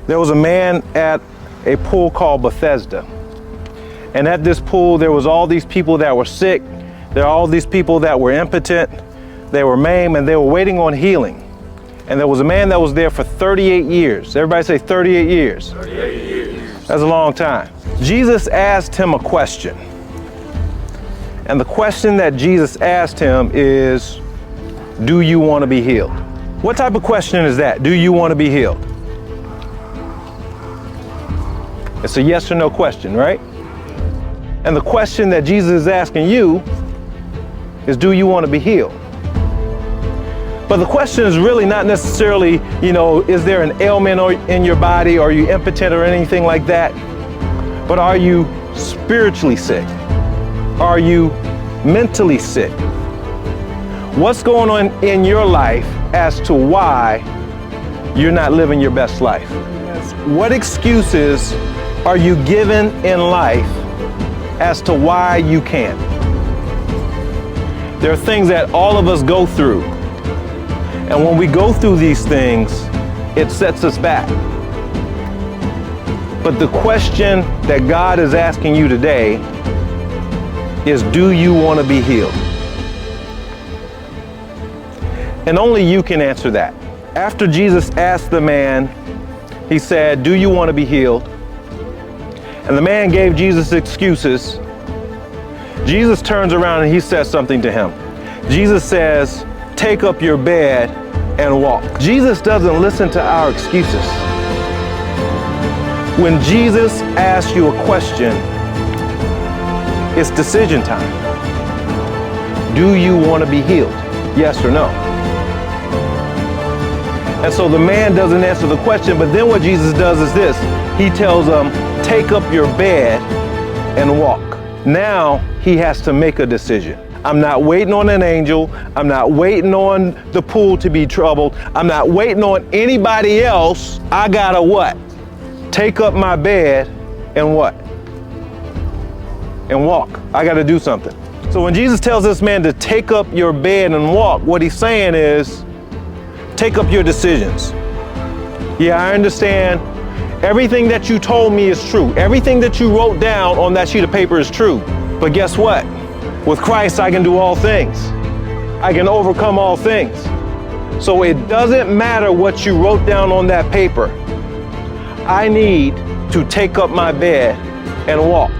There was a man at a pool called Bethesda. And at this pool, there was all these people that were sick. There are all these people that were impotent. They were maimed, and they were waiting on healing. And there was a man that was there for 38 years. Everybody say 38 years. 38 years. That's a long time. Jesus asked him a question. And the question that Jesus asked him is, do you want to be healed? What type of question is that? Do you want to be healed? It's a yes or no question, right? And the question that Jesus is asking you is, do you want to be healed? But the question is really not necessarily, is there an ailment in your body? Are you impotent or anything like that? But are you spiritually sick? Are you mentally sick? What's going on in your life as to why you're not living your best life? What excuses are you given in life as to why you can't? There are things that all of us go through. And when we go through these things, it sets us back. But the question that God is asking you today is, do you want to be healed? And only you can answer that. After Jesus asked the man, he said, do you want to be healed? And the man gave Jesus excuses. Jesus turns around and he says something to him. Jesus says, take up your bed and walk. Jesus doesn't listen to our excuses. When Jesus asks you a question, it's decision time. Do you want to be healed? Yes or no? And so the man doesn't answer the question, but then what Jesus does is this. He tells him, take up your bed and walk. Now he has to make a decision. I'm not waiting on an angel. I'm not waiting on the pool to be troubled. I'm not waiting on anybody else. I gotta what? Take up my bed and what? And walk. I gotta do something. So when Jesus tells this man to take up your bed and walk, what he's saying is, take up your decisions. Yeah, I understand. Everything that you told me is true. Everything that you wrote down on that sheet of paper is true. But guess what? With Christ, I can do all things. I can overcome all things. So it doesn't matter what you wrote down on that paper. I need to take up my bed and walk.